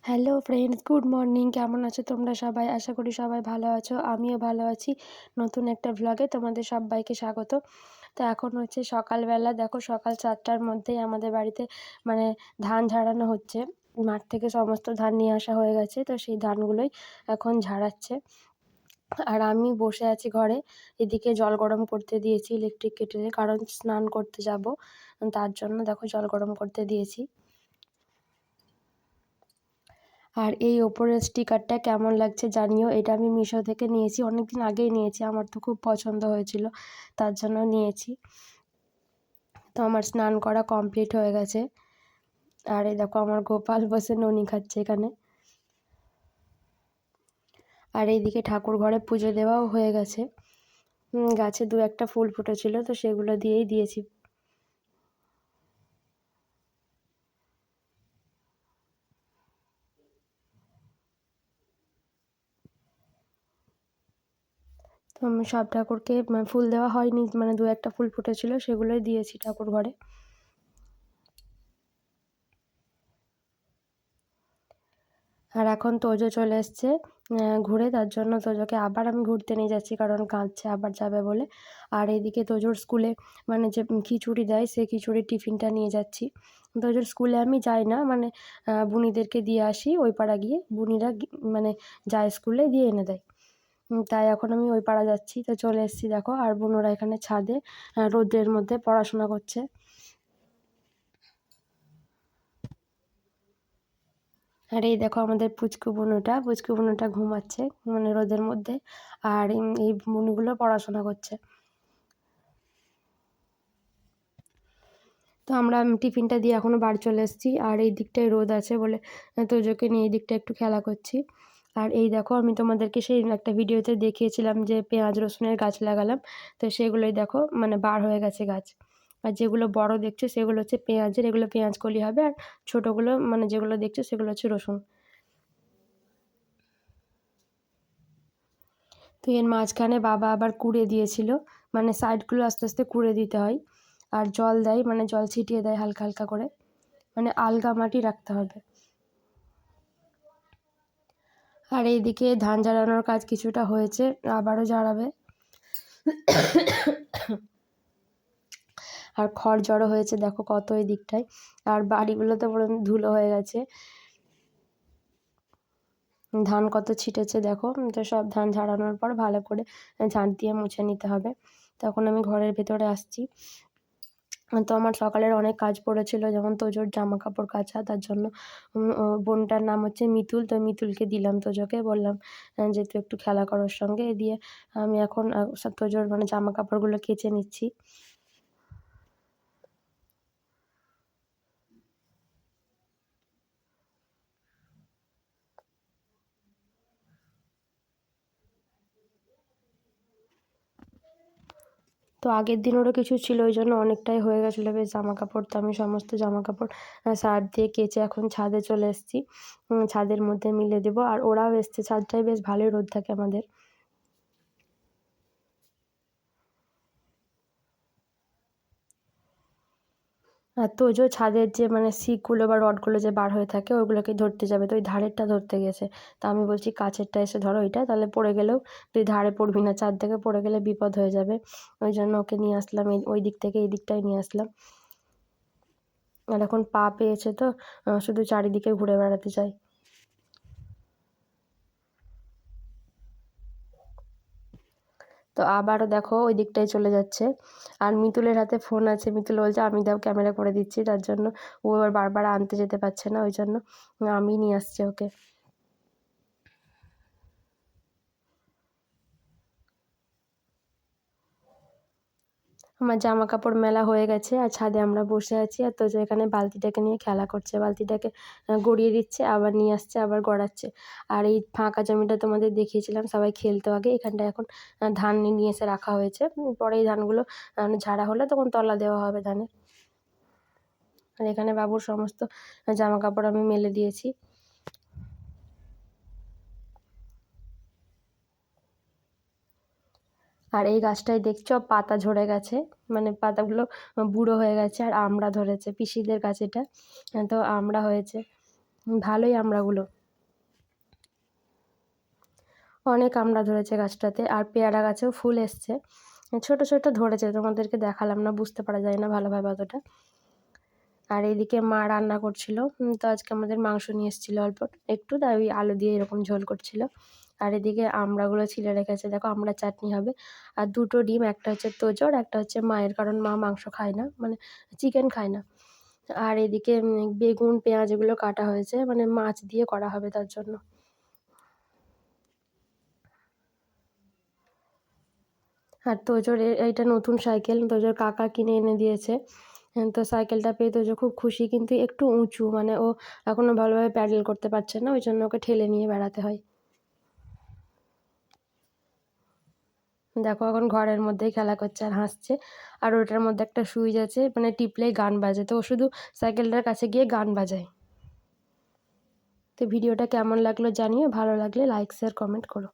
Hello friends, good morning. কেমন আছো তোমরা সবাই? আশা করি সবাই ভালো আছো। আমিও ভালো আছি। নতুন একটা ভ্লগে তোমাদের সবাইকে স্বাগত। তো এখন হচ্ছে সকালবেলা, দেখো সকাল 4টার মধ্যেই আমাদের বাড়িতে মানে ধান ঝাড়ানো হচ্ছে। মাঠ থেকে সমস্ত ধান নিয়ে আসা হয়ে গেছে, তো সেই ধানগুলোই এখন ঝাড়াচ্ছে। আর আমি বসে আছি ঘরে। এদিকে জল গরম করতে দিয়েছি ইলেকট্রিক কেটেলে, কারণ স্নান করতে যাব, তার জন্য দেখো জল গরম করতে দিয়েছি। আর এই ওপরের স্টিকারটা কেমন লাগছে জানিও। এটা আমি মিশো থেকে নিয়েছি, অনেকদিন আগেই নিয়েছি, আমার তো খুব পছন্দ হয়েছিল, তার জন্য নিয়েছি। তো আমার স্নান করা কমপ্লিট হয়ে গেছে। আর এই দেখো আমার গোপাল বসে ননি খাচ্ছে এখানে। আর এইদিকে ঠাকুর ঘরে পুজো দেওয়াও হয়ে গেছে। গাছে দু একটা ফুল ফুটেছিল, তো সেগুলো দিয়েই দিয়েছি। তো আমি সব ঠাকুরকে ফুল দেওয়া হয়নি, মানে দু একটা ফুল ফুটেছিল, সেগুলোই দিয়েছি ঠাকুর ঘরে। আর এখন তোজো চলে এসছে ঘুরে, তার জন্য তোজোকে আবার আমি ঘুরতে নিয়ে যাচ্ছি, কারণ কাঁদছে আবার যাবে বলে। আর এইদিকে তোজোর স্কুলে মানে যে খিচুড়ি দেয়, সেই খিচুড়ির টিফিনটা নিয়ে যাচ্ছি। তোজোর স্কুলে আমি যাই না, মানে বুনিদেরকে দিয়ে আসি ওই পাড়া গিয়ে, বুনিরা মানে যায় স্কুলে দিয়ে এনে দেয়। তাই এখন আমি ওই পাড়া যাচ্ছি। তো চলে এসেছি দেখো, আর বুনোরা এখানে ছাদে রোদের মধ্যে পড়াশোনা করছে। আর এই দেখো আমাদের পুচকু বুনুটা ঘুমাচ্ছে মানে রোদের মধ্যে, আর এই বুনুগুলো পড়াশোনা করছে। তো আমরা টিফিনটা দিয়ে এখনও বাড়ি চলে এসেছি, আর এই দিকটায় রোদ আছে বলে তোজোকে নিয়ে এই দিকটা একটু খেলা করছি। আর এই দেখো আমি তোমাদেরকে সেই একটা ভিডিওতে দেখিয়েছিলাম যে পেঁয়াজ রসুনের গাছ লাগালাম, তো সেগুলোই দেখো মানে বার হয়ে গেছে গাছ। আর যেগুলো বড় দেখছো সেগুলো হচ্ছে পেঁয়াজের, এগুলো পেঁয়াজ কলি হবে। আর ছোটোগুলো মানে যেগুলো দেখছো সেগুলো হচ্ছে রসুন। তো এর মাঝখানে বাবা আবার কুড়ে দিয়েছিল, মানে সাইডগুলো আস্তে আস্তে কুড়ে দিতে হয়। আর জল দেয়, মানে জল ছিটিয়ে দেয় হালকা হালকা করে, মানে আলগা মাটি রাখতে হবে। আর এইদিকে ধান ঝাড়ানোর কাজ কিছুটা হয়েছে, আবারও ঝাড়াবে। আর খড় জড়ো হয়েছে দেখো কত এই দিকটায়, আর বাড়িগুলোতে পুরো ধুলো হয়ে গেছে। ধান কত ছিটেছে দেখো। তো সব ধান ঝাড়ানোর পর ভালো করে ঝাঁট দিয়ে মুছে নিতে হবে। তখন আমি ঘরের ভেতরে আসছি। তো আমার সকালের অনেক কাজ পড়েছিল, যেমন তোজোর জামা কাপড় কাচা, তার জন্য বোনটার নাম হচ্ছে মিতুল, তো মিতুলকে দিলাম, তোজোকে বললাম যে তুই একটু খেলা কর ওর সঙ্গে। এ দিয়ে আমি এখন তোজোর মানে জামা কাপড়গুলো কেচে নিচ্ছি। তো আগের দিনেরও কিছু ছিল, ওই জন্য অনেকটাই হয়ে গেছিলো বেশ জামা কাপড়। তো আমি সমস্ত জামা কাপড় সার্ফ দিয়ে কেচে এখন ছাদে চলে এসেছি, ছাদের মধ্যে মিলে দেবো। আর ওরাও এসছে, ছাদটায় বেশ ভালোই রোদ থাকে আমাদের। আর তোজো ছাদের যে মানে শিকগুলো বা রডগুলো যে বার হয়ে থাকে ওইগুলোকে ধরতে যাবে, তো ওই ধারেরটা ধরতে গেছে। তা আমি বলছি কাছেরটা এসে ধরো ওইটা, তাহলে পড়ে গেলেও তুই ধারে পড়বি না, চার থেকে পড়ে গেলে বিপদ হয়ে যাবে। ওই জন্য ওকে নিয়ে আসলাম, ওই দিক থেকে এই দিকটায় নিয়ে আসলাম। আর এখন পা পেয়েছে তো শুধু চারিদিকে ঘুরে বেড়াতে চাই। তো আবারও দেখো ওই দিকটায় চলে যাচ্ছে। আর মিতুলের হাতে ফোন আছে, মিতুল বলছে আমি দাও ক্যামেরা করে দিচ্ছি, তার জন্য ও এবার বারবার আনতে যেতে পারছে না, ওই জন্য আমি নিয়ে আসছি ওকে। আমার জামা কাপড় মেলা হয়ে গেছে, আর ছাদে আমরা বসে আছি। আর তোজো এখানে বালতিটাকে নিয়ে খেলা করছে, বালতিটাকে গড়িয়ে দিচ্ছে, আবার নিয়ে আসছে, আবার গড়াচ্ছে। আর এই ফাঁকা জমিটা তোমাদের দেখিয়েছিলাম, সবাই খেলতো আগে, এখানটায় এখন ধান নিয়ে এসে রাখা হয়েছে। পরে এই ধানগুলো ঝাড়া হলে তখন তলা দেওয়া হবে ধানের। আর এখানে বাবুর সমস্ত জামা কাপড় আমি মেলে দিয়েছি। আর এই গাছটায় দেখছো পাতা ঝরে গেছে, মানে পাতাগুলো বুড়ো হয়ে গেছে, আর আমড়া ধরেছে, পিসিদের গাছ এটা। তো আমড়া হয়েছে। ভালোই আমড়াগুলো, অনেক আমড়া ধরেছে গাছটাতে। আর পেয়ারা গাছেও ফুল এসছে, ছোট ছোট ধরেছে, তোমাদেরকে দেখালাম না, বুঝতে পারা যায় না ভালোভাবে অতটা। আর এইদিকে মা রান্না করছিল, তো আজকে আমাদের মাংস নিয়ে এসেছিলো অল্প একটু, তাই ওই আলু দিয়ে এরকম ঝোল করছিল। আর এদিকে আমড়াগুলো ছিলে রেখেছে, দেখো আমড়া চাটনি হবে। আর দুটো ডিম, একটা হচ্ছে তোজোর, একটা হচ্ছে মায়ের, কারণ মা মাংস খায় না, মানে চিকেন খায় না। আর এদিকে বেগুন পেঁয়াজ এগুলো কাটা হয়েছে, মানে মাছ দিয়ে করা হবে তার জন্য। আর তোজোর এইটা নতুন সাইকেল, তোজোর কাকা কিনে এনে দিয়েছে। তো সাইকেলটা পেয়ে তোজো খুব খুশি, কিন্তু একটু উঁচু, মানে ও এখনও ভালোভাবে প্যাডেল করতে পারছে না, ওই জন্য ওকে ঠেলে নিয়ে বেড়াতে হয়। দেখো এখন ঘরের মধ্যেই খেলা করছে আর হাসছে। আর ওটার মধ্যে একটা সুইচ আছে, মানে টিপলেই গান বাজে, তো ও শুধু সাইকেলটার কাছে গিয়ে গান বাজায়। তো ভিডিওটা কেমন লাগলো জানিও, ভালো লাগলে লাইক শেয়ার কমেন্ট করো।